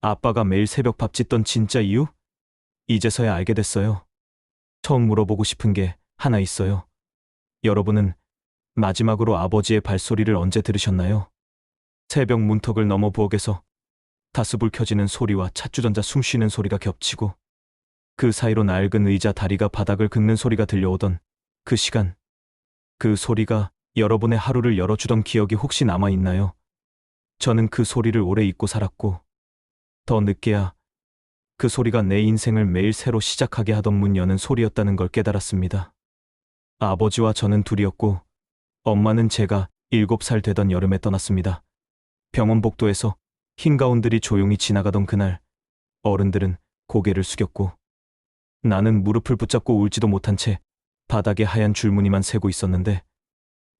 아빠가 매일 새벽 밥 짓던 진짜 이유? 이제서야 알게 됐어요. 처음 물어보고 싶은 게 하나 있어요. 여러분은 마지막으로 아버지의 발소리를 언제 들으셨나요? 새벽 문턱을 넘어 부엌에서 가스불 켜지는 소리와 찻주전자 숨 쉬는 소리가 겹치고 그 사이로 낡은 의자 다리가 바닥을 긁는 소리가 들려오던 그 시간. 그 소리가 여러분의 하루를 열어주던 기억이 혹시 남아있나요? 저는 그 소리를 오래 잊고 살았고 더 늦게야 그 소리가 내 인생을 매일 새로 시작하게 하던 문 여는 소리였다는 걸 깨달았습니다. 아버지와 저는 둘이었고 엄마는 제가 7살 되던 여름에 떠났습니다. 병원 복도에서 흰 가운들이 조용히 지나가던 그날 어른들은 고개를 숙였고 나는 무릎을 붙잡고 울지도 못한 채 바닥에 하얀 줄무늬만 세고 있었는데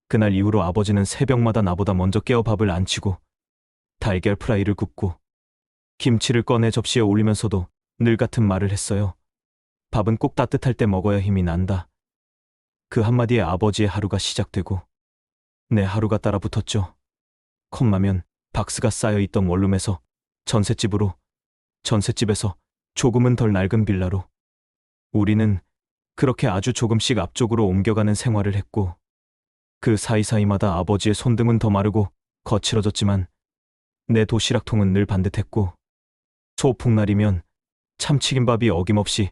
그날 이후로 아버지는 새벽마다 나보다 먼저 깨어 밥을 안 치고 달걀 프라이를 굽고 김치를 꺼내 접시에 올리면서도 늘 같은 말을 했어요. 밥은 꼭 따뜻할 때 먹어야 힘이 난다. 그 한마디에 아버지의 하루가 시작되고 내 하루가 따라 붙었죠. 컵라면, 박스가 쌓여있던 원룸에서 전셋집으로, 전셋집에서 조금은 덜 낡은 빌라로 우리는 그렇게 아주 조금씩 앞쪽으로 옮겨가는 생활을 했고 그 사이사이마다 아버지의 손등은 더 마르고 거칠어졌지만 내 도시락통은 늘 반듯했고 소풍날이면 참치김밥이 어김없이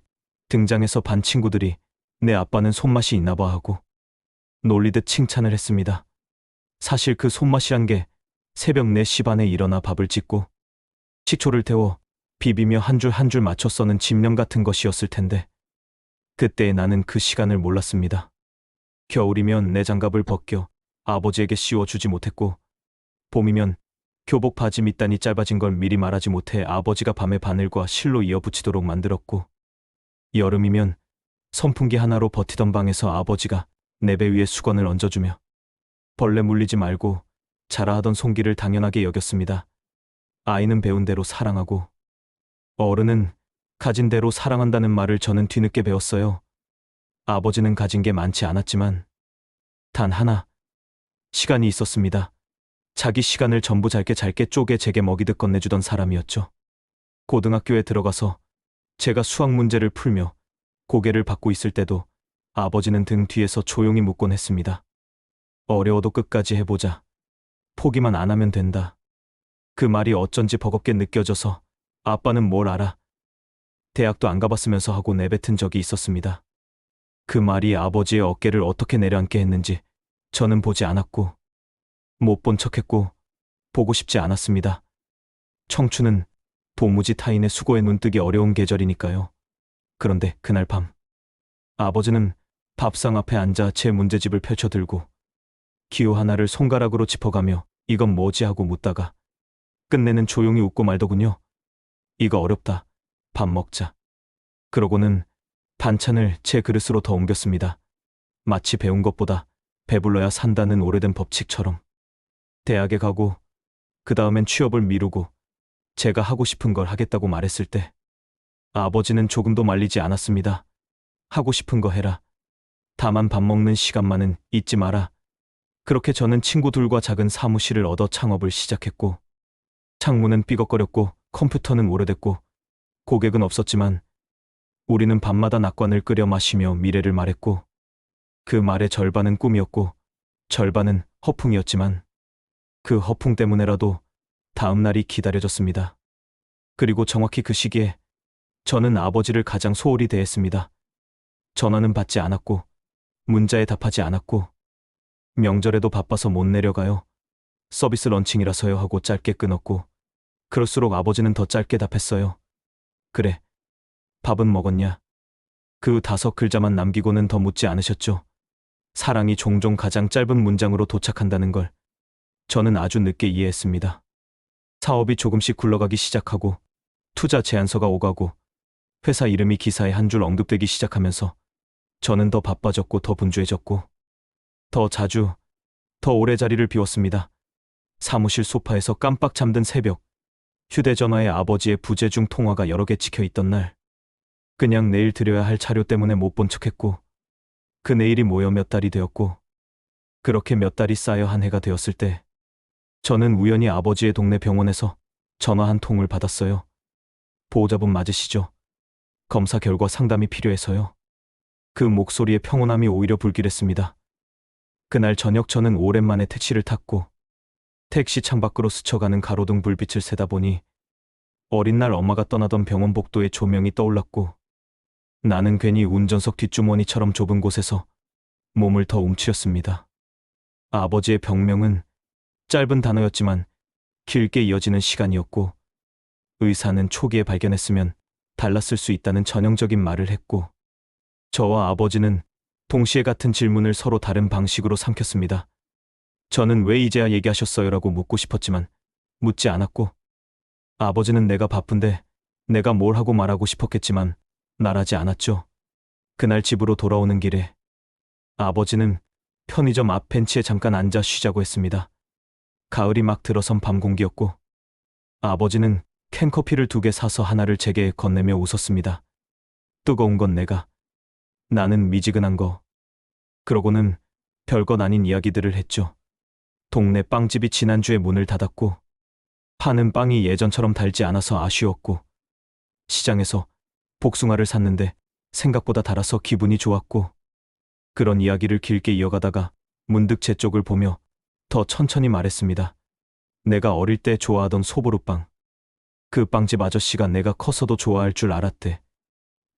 등장해서 반 친구들이 내 아빠는 손맛이 있나봐 하고 놀리듯 칭찬을 했습니다. 사실 그 손맛이란 게 새벽 4시 반에 일어나 밥을 짓고 식초를 태워 비비며 한 줄 한 줄 맞춰 써는 집념 같은 것이었을 텐데 그때 나는 그 시간을 몰랐습니다. 겨울이면 내 장갑을 벗겨 아버지에게 씌워주지 못했고 봄이면 교복 바지 밑단이 짧아진 걸 미리 말하지 못해 아버지가 밤에 바늘과 실로 이어붙이도록 만들었고 여름이면 선풍기 하나로 버티던 방에서 아버지가 내 배 위에 수건을 얹어주며 벌레 물리지 말고 자라 하던 송기를 당연하게 여겼습니다. 아이는 배운 대로 사랑하고 어른은 가진 대로 사랑한다는 말을 저는 뒤늦게 배웠어요. 아버지는 가진 게 많지 않았지만 단 하나, 시간이 있었습니다. 자기 시간을 전부 잘게 쪼개 제게 먹이듯 건네주던 사람이었죠. 고등학교에 들어가서 제가 수학 문제를 풀며 고개를 받고 있을 때도 아버지는 등 뒤에서 조용히 묻곤 했습니다. 어려워도 끝까지 해보자. 포기만 안 하면 된다. 그 말이 어쩐지 버겁게 느껴져서 아빠는 뭘 알아? 대학도 안 가봤으면서 하고 내뱉은 적이 있었습니다. 그 말이 아버지의 어깨를 어떻게 내려앉게 했는지 저는 보지 않았고 못 본 척했고 보고 싶지 않았습니다. 청춘은 도무지 타인의 수고에 눈뜨기 어려운 계절이니까요. 그런데 그날 밤 아버지는 밥상 앞에 앉아 제 문제집을 펼쳐들고 기호 하나를 손가락으로 짚어가며 이건 뭐지 하고 묻다가 끝내는 조용히 웃고 말더군요. 이거 어렵다. 밥 먹자. 그러고는 반찬을 제 그릇으로 더 옮겼습니다. 마치 배운 것보다 배불러야 산다는 오래된 법칙처럼. 대학에 가고 그 다음엔 취업을 미루고 제가 하고 싶은 걸 하겠다고 말했을 때 아버지는 조금도 말리지 않았습니다. 하고 싶은 거 해라. 다만 밥 먹는 시간만은 잊지 마라. 그렇게 저는 친구들과 작은 사무실을 얻어 창업을 시작했고 창문은 삐걱거렸고 컴퓨터는 오래됐고 고객은 없었지만 우리는 밤마다 낙관을 끓여 마시며 미래를 말했고 그 말의 절반은 꿈이었고 절반은 허풍이었지만 그 허풍 때문에라도 다음 날이 기다려졌습니다. 그리고 정확히 그 시기에 저는 아버지를 가장 소홀히 대했습니다. 전화는 받지 않았고 문자에 답하지 않았고 명절에도 바빠서 못 내려가요. 서비스 런칭이라서요 하고 짧게 끊었고 그럴수록 아버지는 더 짧게 답했어요. 그래, 밥은 먹었냐? 그 5글자만 남기고는 더 묻지 않으셨죠. 사랑이 종종 가장 짧은 문장으로 도착한다는 걸 저는 아주 늦게 이해했습니다. 사업이 조금씩 굴러가기 시작하고 투자 제안서가 오가고 회사 이름이 기사에 한 줄 언급되기 시작하면서 저는 더 바빠졌고 더 분주해졌고 더 자주, 더 오래 자리를 비웠습니다. 사무실 소파에서 깜빡 잠든 새벽, 휴대전화에 아버지의 부재중 통화가 여러 개 찍혀있던 날, 그냥 내일 드려야 할 자료 때문에 못 본 척했고 그 내일이 모여 몇 달이 되었고 그렇게 몇 달이 쌓여 한 해가 되었을 때 저는 우연히 아버지의 동네 병원에서 전화 한 통을 받았어요. 보호자분 맞으시죠? 검사 결과 상담이 필요해서요. 그 목소리의 평온함이 오히려 불길했습니다. 그날 저녁 저는 오랜만에 택시를 탔고 택시 창밖으로 스쳐가는 가로등 불빛을 세다 보니 어린 날 엄마가 떠나던 병원 복도의 조명이 떠올랐고 나는 괜히 운전석 뒷주머니처럼 좁은 곳에서 몸을 더 움츠렸습니다. 아버지의 병명은 짧은 단어였지만 길게 이어지는 시간이었고 의사는 초기에 발견했으면 달랐을 수 있다는 전형적인 말을 했고 저와 아버지는 동시에 같은 질문을 서로 다른 방식으로 삼켰습니다. 저는 왜 이제야 얘기하셨어요라고 묻고 싶었지만 묻지 않았고 아버지는 내가 바쁜데 내가 뭘 하고 말하고 싶었겠지만 말하지 않았죠. 그날 집으로 돌아오는 길에 아버지는 편의점 앞 벤치에 잠깐 앉아 쉬자고 했습니다. 가을이 막 들어선 밤 공기였고 아버지는 캔커피를 2개 사서 하나를 제게 건네며 웃었습니다. 뜨거운 건 내가, 나는 미지근한 거. 그러고는 별것 아닌 이야기들을 했죠. 동네 빵집이 지난주에 문을 닫았고 파는 빵이 예전처럼 달지 않아서 아쉬웠고 시장에서 복숭아를 샀는데 생각보다 달아서 기분이 좋았고 그런 이야기를 길게 이어가다가 문득 제 쪽을 보며 더 천천히 말했습니다. 내가 어릴 때 좋아하던 소보루빵. 그 빵집 아저씨가 내가 커서도 좋아할 줄 알았대.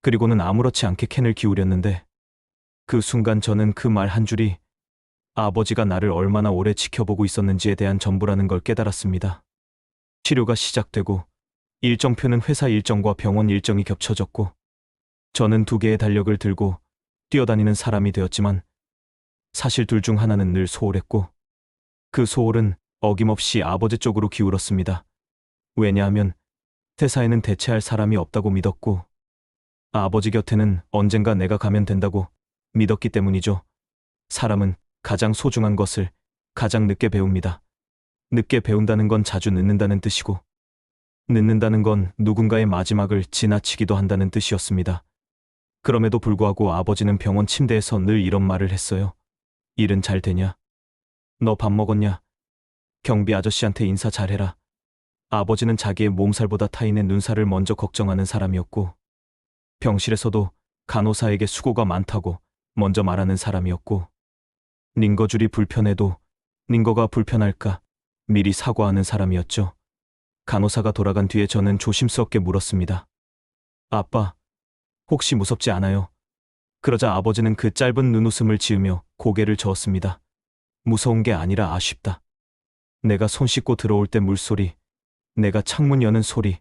그리고는 아무렇지 않게 캔을 기울였는데 그 순간 저는 그 말 한 줄이 아버지가 나를 얼마나 오래 지켜보고 있었는지에 대한 전부라는 걸 깨달았습니다. 치료가 시작되고 일정표는 회사 일정과 병원 일정이 겹쳐졌고 저는 2개의 달력을 들고 뛰어다니는 사람이 되었지만 사실 둘 중 하나는 늘 소홀했고 그 소홀은 어김없이 아버지 쪽으로 기울었습니다. 왜냐하면 회사에는 대체할 사람이 없다고 믿었고 아버지 곁에는 언젠가 내가 가면 된다고 믿었기 때문이죠. 사람은 가장 소중한 것을 가장 늦게 배웁니다. 늦게 배운다는 건 자주 늦는다는 뜻이고 늦는다는 건 누군가의 마지막을 지나치기도 한다는 뜻이었습니다. 그럼에도 불구하고 아버지는 병원 침대에서 늘 이런 말을 했어요. 일은 잘 되냐? 너 밥 먹었냐? 경비 아저씨한테 인사 잘해라. 아버지는 자기의 몸살보다 타인의 눈살을 먼저 걱정하는 사람이었고 병실에서도 간호사에게 수고가 많다고 먼저 말하는 사람이었고 링거줄이 불편해도 링거가 불편할까 미리 사과하는 사람이었죠. 간호사가 돌아간 뒤에 저는 조심스럽게 물었습니다. 아빠, 혹시 무섭지 않아요? 그러자 아버지는 그 짧은 눈웃음을 지으며 고개를 저었습니다. 무서운 게 아니라 아쉽다. 내가 손 씻고 들어올 때 물소리, 내가 창문 여는 소리,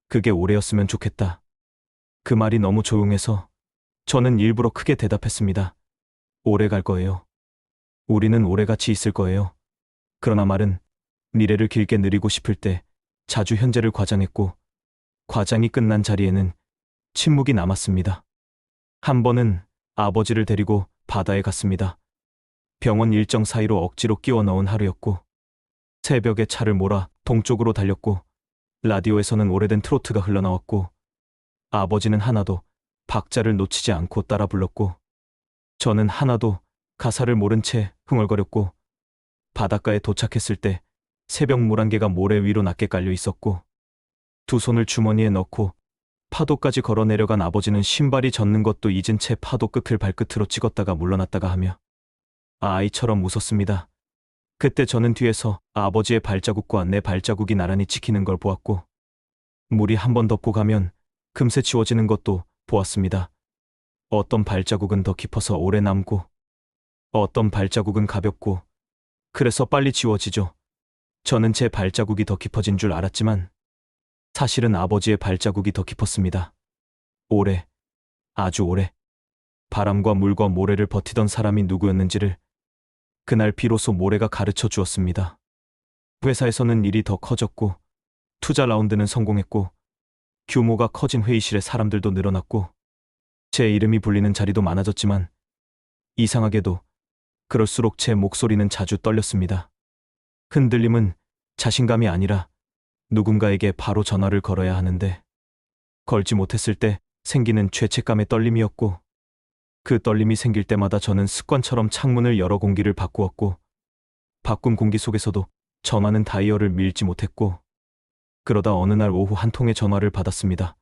그게 오래였으면 좋겠다. 그 말이 너무 조용해서 저는 일부러 크게 대답했습니다. 오래 갈 거예요. 우리는 오래 같이 있을 거예요. 그러나 말은 미래를 길게 누리고 싶을 때 자주 현재를 과장했고 과장이 끝난 자리에는 침묵이 남았습니다. 한 번은 아버지를 데리고 바다에 갔습니다. 병원 일정 사이로 억지로 끼워 넣은 하루였고 새벽에 차를 몰아 동쪽으로 달렸고 라디오에서는 오래된 트로트가 흘러나왔고 아버지는 하나도 박자를 놓치지 않고 따라 불렀고 저는 하나도 가사를 모른 채 흥얼거렸고 바닷가에 도착했을 때 새벽 물안개가 모래 위로 낮게 깔려 있었고 2 손을 주머니에 넣고 파도까지 걸어 내려간 아버지는 신발이 젖는 것도 잊은 채 파도 끝을 발끝으로 찍었다가 물러났다가 하며 아이처럼 웃었습니다. 그때 저는 뒤에서 아버지의 발자국과 내 발자국이 나란히 찍히는 걸 보았고 물이 한 번 덮고 가면 금세 지워지는 것도 보았습니다. 어떤 발자국은 더 깊어서 오래 남고 어떤 발자국은 가볍고 그래서 빨리 지워지죠. 저는 제 발자국이 더 깊어진 줄 알았지만 사실은 아버지의 발자국이 더 깊었습니다. 오래, 아주 오래. 바람과 물과 모래를 버티던 사람이 누구였는지를 그날 비로소 모래가 가르쳐 주었습니다. 회사에서는 일이 더 커졌고 투자 라운드는 성공했고 규모가 커진 회의실에 사람들도 늘어났고 제 이름이 불리는 자리도 많아졌지만 이상하게도 그럴수록 제 목소리는 자주 떨렸습니다. 흔들림은 자신감이 아니라 누군가에게 바로 전화를 걸어야 하는데 걸지 못했을 때 생기는 죄책감의 떨림이었고 그 떨림이 생길 때마다 저는 습관처럼 창문을 열어 공기를 바꾸었고 바꾼 공기 속에서도 전화는 다이얼을 밀지 못했고 그러다 어느 날 오후 한 통의 전화를 받았습니다.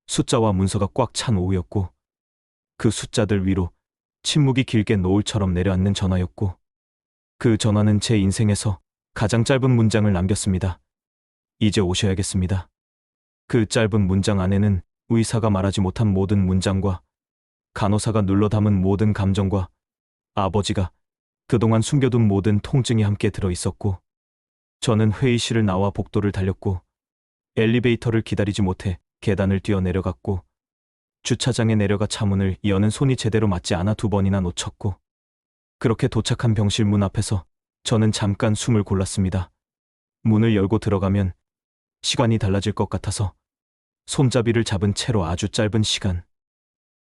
숫자와 문서가 꽉 찬 오후였고 그 숫자들 위로 침묵이 길게 노을처럼 내려앉는 전화였고 그 전화는 제 인생에서 가장 짧은 문장을 남겼습니다. 이제 오셔야겠습니다. 그 짧은 문장 안에는 의사가 말하지 못한 모든 문장과 간호사가 눌러 담은 모든 감정과 아버지가 그동안 숨겨둔 모든 통증이 함께 들어 있었고 저는 회의실을 나와 복도를 달렸고 엘리베이터를 기다리지 못해 계단을 뛰어 내려갔고 주차장에 내려가 차문을 여는 손이 제대로 맞지 않아 2번이나 놓쳤고 그렇게 도착한 병실 문 앞에서 저는 잠깐 숨을 골랐습니다. 문을 열고 들어가면 시간이 달라질 것 같아서 손잡이를 잡은 채로 아주 짧은 시간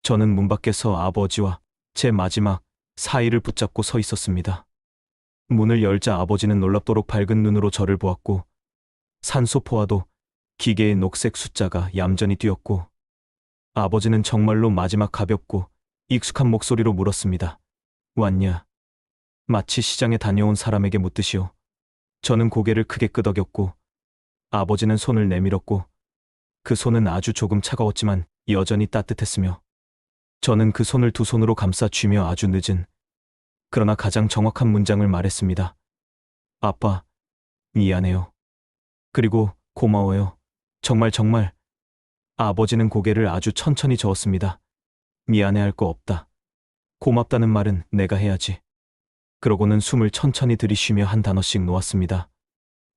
저는 문 밖에서 아버지와 제 마지막 사이를 붙잡고 서 있었습니다. 문을 열자 아버지는 놀랍도록 밝은 눈으로 저를 보았고 산소포와도 기계의 녹색 숫자가 얌전히 뛰었고 아버지는 정말로 마지막 가볍고 익숙한 목소리로 물었습니다. 왔냐? 마치 시장에 다녀온 사람에게 묻듯이요. 저는 고개를 크게 끄덕였고 아버지는 손을 내밀었고 그 손은 아주 조금 차가웠지만 여전히 따뜻했으며 저는 그 손을 두 손으로 감싸 쥐며 아주 늦은 그러나 가장 정확한 문장을 말했습니다. 아빠, 미안해요. 그리고 고마워요. 정말 정말. 아버지는 고개를 아주 천천히 저었습니다. 미안해할 거 없다. 고맙다는 말은 내가 해야지. 그러고는 숨을 천천히 들이쉬며 한 단어씩 놓았습니다.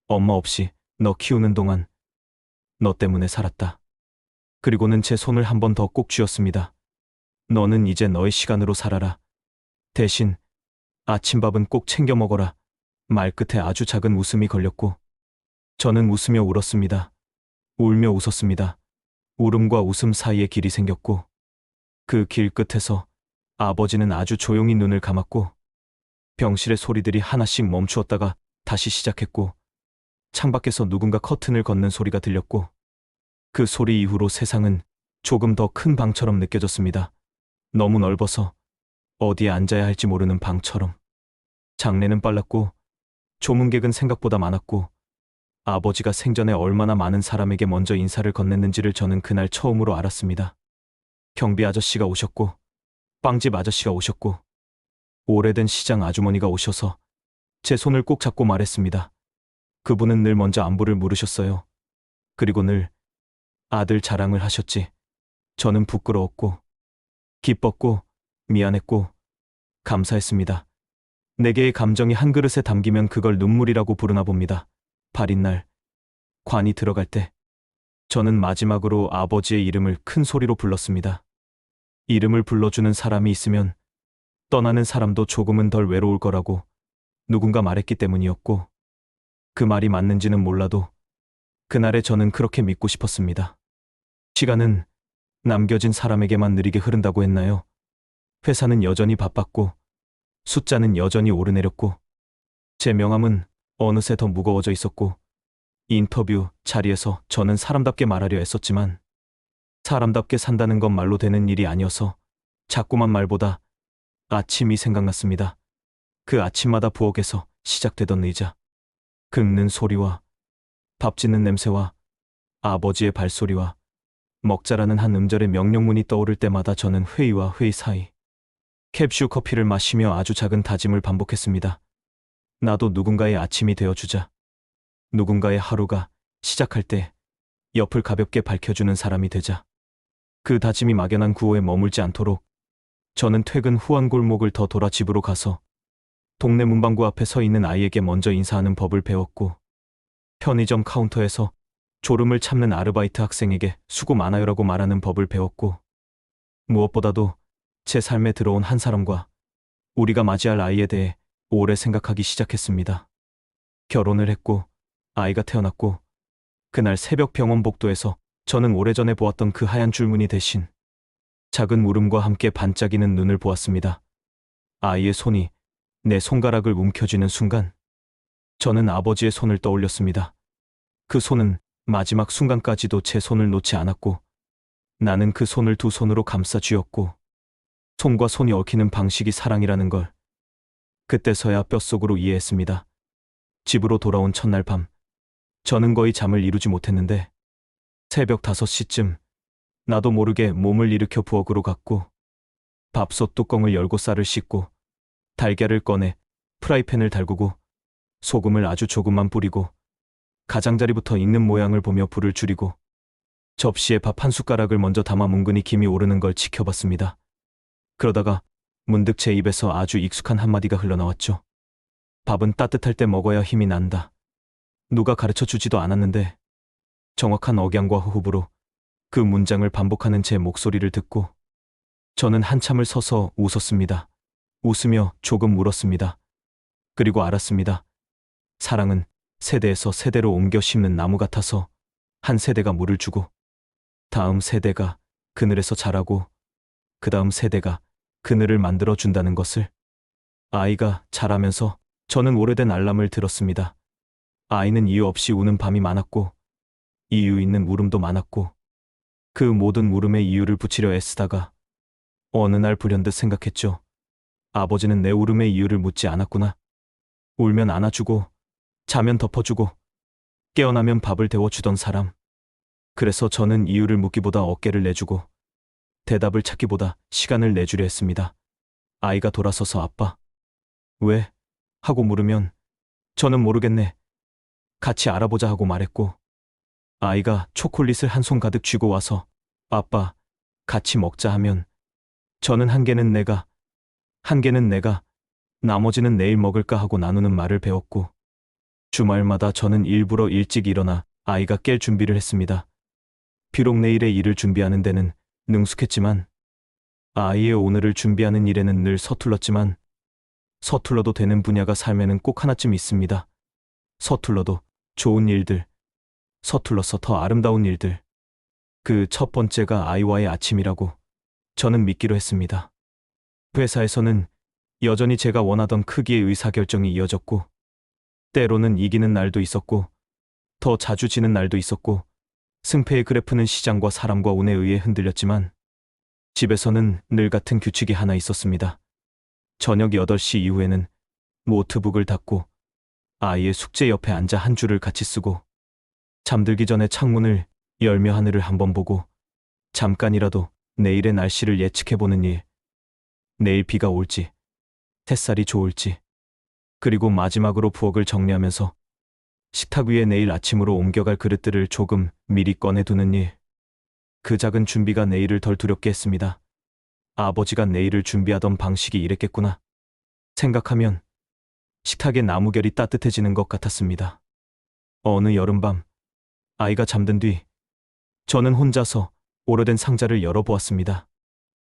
엄마 없이 너 키우는 동안 너 때문에 살았다. 그리고는 제 손을 한 번 더 꼭 쥐었습니다. 너는 이제 너의 시간으로 살아라. 대신 아침밥은 꼭 챙겨 먹어라. 말끝에 아주 작은 웃음이 걸렸고 저는 웃으며 울었습니다. 울며 웃었습니다. 울음과 웃음 사이에 길이 생겼고 그 길 끝에서 아버지는 아주 조용히 눈을 감았고 병실의 소리들이 하나씩 멈추었다가 다시 시작했고 창밖에서 누군가 커튼을 걷는 소리가 들렸고 그 소리 이후로 세상은 조금 더 큰 방처럼 느껴졌습니다. 너무 넓어서 어디에 앉아야 할지 모르는 방처럼. 장례는 빨랐고 조문객은 생각보다 많았고 아버지가 생전에 얼마나 많은 사람에게 먼저 인사를 건넸는지를 저는 그날 처음으로 알았습니다. 경비 아저씨가 오셨고 빵집 아저씨가 오셨고 오래된 시장 아주머니가 오셔서 제 손을 꼭 잡고 말했습니다. 그분은 늘 먼저 안부를 물으셨어요. 그리고 늘 아들 자랑을 하셨지. 저는 부끄러웠고 기뻤고 미안했고 감사했습니다. 네 개의 감정이 한 그릇에 담기면 그걸 눈물이라고 부르나 봅니다. 발인 날 관이 들어갈 때 저는 마지막으로 아버지의 이름을 큰 소리로 불렀습니다. 이름을 불러주는 사람이 있으면 떠나는 사람도 조금은 덜 외로울 거라고 누군가 말했기 때문이었고 그 말이 맞는지는 몰라도 그날에 저는 그렇게 믿고 싶었습니다. 시간은 남겨진 사람에게만 느리게 흐른다고 했나요? 회사는 여전히 바빴고 숫자는 여전히 오르내렸고 제 명함은 어느새 더 무거워져 있었고 인터뷰 자리에서 저는 사람답게 말하려 애썼지만 사람답게 산다는 건 말로 되는 일이 아니어서 자꾸만 말보다 아침이 생각났습니다. 그 아침마다 부엌에서 시작되던 의자, 긁는 소리와 밥 짓는 냄새와 아버지의 발소리와 먹자라는 한 음절의 명령문이 떠오를 때마다 저는 회의와 회의 사이 캡슐 커피를 마시며 아주 작은 다짐을 반복했습니다. 나도 누군가의 아침이 되어주자. 누군가의 하루가 시작할 때 옆을 가볍게 밝혀주는 사람이 되자. 그 다짐이 막연한 구호에 머물지 않도록 저는 퇴근 후 한 골목을 더 돌아 집으로 가서 동네 문방구 앞에 서 있는 아이에게 먼저 인사하는 법을 배웠고 편의점 카운터에서 졸음을 참는 아르바이트 학생에게 수고 많아요라고 말하는 법을 배웠고 무엇보다도 제 삶에 들어온 한 사람과 우리가 맞이할 아이에 대해 오래 생각하기 시작했습니다. 결혼을 했고 아이가 태어났고 그날 새벽 병원 복도에서 저는 오래전에 보았던 그 하얀 줄무늬 대신 작은 울음과 함께 반짝이는 눈을 보았습니다. 아이의 손이 내 손가락을 움켜쥐는 순간 저는 아버지의 손을 떠올렸습니다. 그 손은 마지막 순간까지도 제 손을 놓지 않았고 나는 그 손을 두 손으로 감싸 쥐었고 손과 손이 얽히는 방식이 사랑이라는 걸 그때서야 뼛속으로 이해했습니다. 집으로 돌아온 첫날 밤 저는 거의 잠을 이루지 못했는데 새벽 5시쯤 나도 모르게 몸을 일으켜 부엌으로 갔고 밥솥 뚜껑을 열고 쌀을 씻고 달걀을 꺼내 프라이팬을 달구고 소금을 아주 조금만 뿌리고 가장자리부터 익는 모양을 보며 불을 줄이고 접시에 밥 한 숟가락을 먼저 담아 뭉근히 김이 오르는 걸 지켜봤습니다. 그러다가 문득 제 입에서 아주 익숙한 한마디가 흘러나왔죠. 밥은 따뜻할 때 먹어야 힘이 난다. 누가 가르쳐 주지도 않았는데 정확한 억양과 호흡으로 그 문장을 반복하는 제 목소리를 듣고 저는 한참을 서서 웃었습니다. 웃으며 조금 울었습니다. 그리고 알았습니다. 사랑은 세대에서 세대로 옮겨 심는 나무 같아서 한 세대가 물을 주고 다음 세대가 그늘에서 자라고 그 다음 세대가 그늘을 만들어 준다는 것을. 아이가 자라면서 저는 오래된 알람을 들었습니다. 아이는 이유 없이 우는 밤이 많았고 이유 있는 울음도 많았고 그 모든 울음에 이유를 붙이려 애쓰다가 어느 날 불현듯 생각했죠. 아버지는 내 울음의 이유를 묻지 않았구나. 울면 안아주고 자면 덮어주고 깨어나면 밥을 데워주던 사람. 그래서 저는 이유를 묻기보다 어깨를 내주고 대답을 찾기보다 시간을 내주려 했습니다. 아이가 돌아서서 아빠, 왜? 하고 물으면 저는 모르겠네. 같이 알아보자 하고 말했고 아이가 초콜릿을 한 손 가득 쥐고 와서 아빠, 같이 먹자 하면 저는 한 개는 내가, 나머지는 내일 먹을까 하고 나누는 말을 배웠고 주말마다 저는 일부러 일찍 일어나 아이가 깰 준비를 했습니다. 비록 내일의 일을 준비하는 데는 능숙했지만 아이의 오늘을 준비하는 일에는 늘 서툴렀지만 서툴러도 되는 분야가 삶에는 꼭 하나쯤 있습니다. 서툴러도 좋은 일들, 서툴러서 더 아름다운 일들. 그 첫 번째가 아이와의 아침이라고 저는 믿기로 했습니다. 회사에서는 여전히 제가 원하던 크기의 의사결정이 이어졌고 때로는 이기는 날도 있었고 더 자주 지는 날도 있었고 승패의 그래프는 시장과 사람과 운에 의해 흔들렸지만 집에서는 늘 같은 규칙이 하나 있었습니다. 저녁 8시 이후에는 노트북을 닫고 아이의 숙제 옆에 앉아 한 줄을 같이 쓰고 잠들기 전에 창문을 열며 하늘을 한번 보고 잠깐이라도 내일의 날씨를 예측해보는 일. 내일 비가 올지 햇살이 좋을지. 그리고 마지막으로 부엌을 정리하면서 식탁 위에 내일 아침으로 옮겨갈 그릇들을 조금 미리 꺼내두는 일. 그 작은 준비가 내일을 덜 두렵게 했습니다. 아버지가 내일을 준비하던 방식이 이랬겠구나 생각하면 식탁의 나무결이 따뜻해지는 것 같았습니다. 어느 여름밤 아이가 잠든 뒤 저는 혼자서 오래된 상자를 열어보았습니다.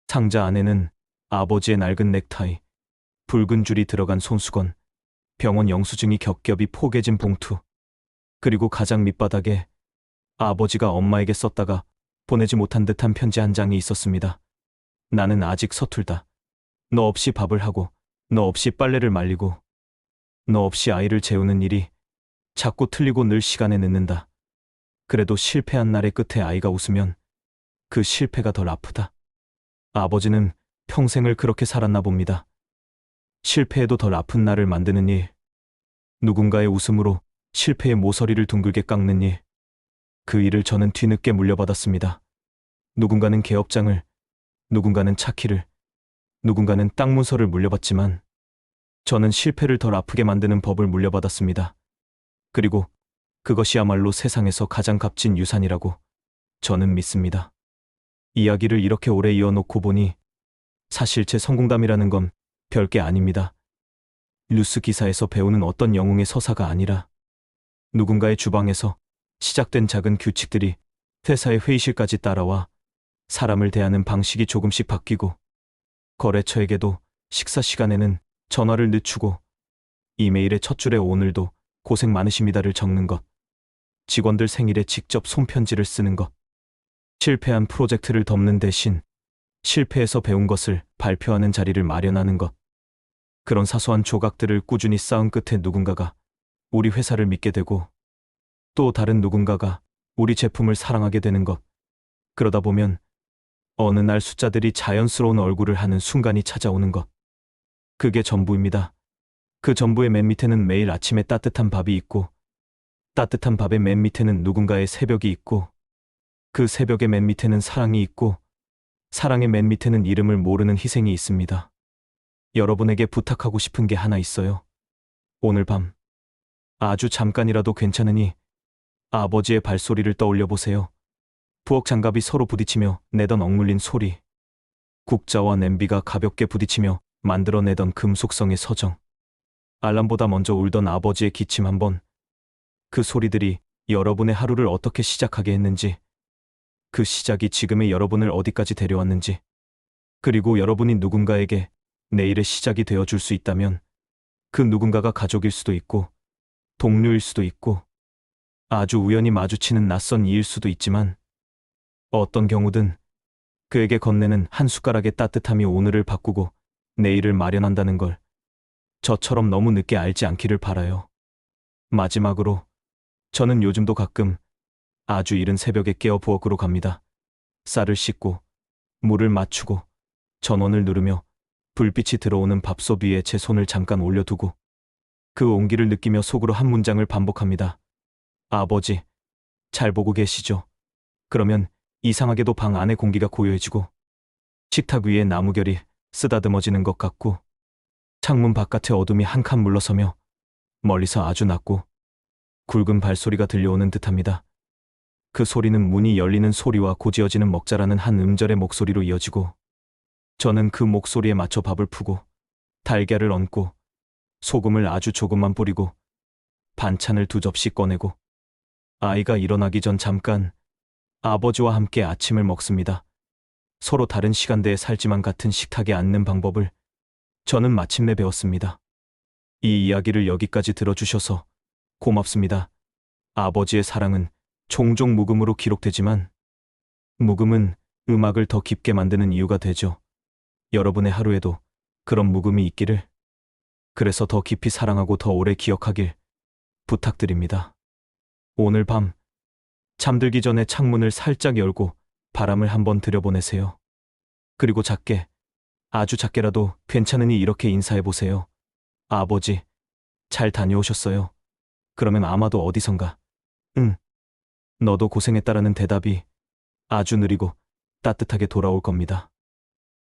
상자 안에는 아버지의 낡은 넥타이, 붉은 줄이 들어간 손수건, 병원 영수증이 겹겹이 포개진 봉투, 그리고 가장 밑바닥에 아버지가 엄마에게 썼다가 보내지 못한 듯한 편지 한 장이 있었습니다. 나는 아직 서툴다. 너 없이 밥을 하고 너 없이 빨래를 말리고 너 없이 아이를 재우는 일이 자꾸 틀리고 늘 시간에 늦는다. 그래도 실패한 날의 끝에 아이가 웃으면 그 실패가 덜 아프다. 아버지는 평생을 그렇게 살았나 봅니다. 실패해도 덜 아픈 날을 만드는 일. 누군가의 웃음으로 실패의 모서리를 둥글게 깎는 일. 그 일을 저는 뒤늦게 물려받았습니다. 누군가는 개업장을, 누군가는 차키를, 누군가는 땅 문서를 물려받지만 저는 실패를 덜 아프게 만드는 법을 물려받았습니다. 그리고 그것이야말로 세상에서 가장 값진 유산이라고 저는 믿습니다. 이야기를 이렇게 오래 이어놓고 보니 사실 제 성공담이라는 건 별게 아닙니다. 뉴스 기사에서 배우는 어떤 영웅의 서사가 아니라 누군가의 주방에서 시작된 작은 규칙들이 회사의 회의실까지 따라와 사람을 대하는 방식이 조금씩 바뀌고 거래처에게도 식사 시간에는 전화를 늦추고 이메일의 첫 줄에 오늘도 고생 많으십니다를 적는 것, 직원들 생일에 직접 손편지를 쓰는 것, 실패한 프로젝트를 덮는 대신 실패에서 배운 것을 발표하는 자리를 마련하는 것. 그런 사소한 조각들을 꾸준히 쌓은 끝에 누군가가 우리 회사를 믿게 되고 또 다른 누군가가 우리 제품을 사랑하게 되는 것. 그러다 보면 어느 날 숫자들이 자연스러운 얼굴을 하는 순간이 찾아오는 것. 그게 전부입니다. 그 전부의 맨 밑에는 매일 아침에 따뜻한 밥이 있고 따뜻한 밥의 맨 밑에는 누군가의 새벽이 있고, 그 새벽의 맨 밑에는 사랑이 있고, 사랑의 맨 밑에는 이름을 모르는 희생이 있습니다. 여러분에게 부탁하고 싶은 게 하나 있어요. 오늘 밤, 아주 잠깐이라도 괜찮으니 아버지의 발소리를 떠올려 보세요. 부엌 장갑이 서로 부딪히며 내던 억눌린 소리, 국자와 냄비가 가볍게 부딪히며 만들어내던 금속성의 서정, 알람보다 먼저 울던 아버지의 기침 한 번, 그 소리들이 여러분의 하루를 어떻게 시작하게 했는지, 그 시작이 지금의 여러분을 어디까지 데려왔는지, 그리고 여러분이 누군가에게 내일의 시작이 되어줄 수 있다면 그 누군가가 가족일 수도 있고 동료일 수도 있고 아주 우연히 마주치는 낯선 이일 수도 있지만 어떤 경우든 그에게 건네는 한 숟가락의 따뜻함이 오늘을 바꾸고 내일을 마련한다는 걸 저처럼 너무 늦게 알지 않기를 바라요. 마지막으로 저는 요즘도 가끔 아주 이른 새벽에 깨어 부엌으로 갑니다. 쌀을 씻고 물을 맞추고 전원을 누르며 불빛이 들어오는 밥솥 위에 제 손을 잠깐 올려두고 그 온기를 느끼며 속으로 한 문장을 반복합니다. 아버지, 잘 보고 계시죠? 그러면 이상하게도 방 안의 공기가 고요해지고 식탁 위에 나무결이 쓰다듬어지는 것 같고 창문 바깥의 어둠이 한 칸 물러서며 멀리서 아주 낮고 굵은 발소리가 들려오는 듯합니다. 그 소리는 문이 열리는 소리와 고지어지는 먹자라는 한 음절의 목소리로 이어지고 저는 그 목소리에 맞춰 밥을 푸고 달걀을 얹고 소금을 아주 조금만 뿌리고 반찬을 2접시 꺼내고 아이가 일어나기 전 잠깐 아버지와 함께 아침을 먹습니다. 서로 다른 시간대에 살지만 같은 식탁에 앉는 방법을 저는 마침내 배웠습니다. 이 이야기를 여기까지 들어주셔서 고맙습니다. 아버지의 사랑은 종종 묵음으로 기록되지만 묵음은 음악을 더 깊게 만드는 이유가 되죠. 여러분의 하루에도 그런 묵음이 있기를, 그래서 더 깊이 사랑하고 더 오래 기억하길 부탁드립니다. 오늘 밤 잠들기 전에 창문을 살짝 열고 바람을 한번 들여보내세요. 그리고 작게, 아주 작게라도 괜찮으니 이렇게 인사해보세요. 아버지, 잘 다녀오셨어요. 그러면 아마도 어디선가 응, 너도 고생했다라는 대답이 아주 느리고 따뜻하게 돌아올 겁니다.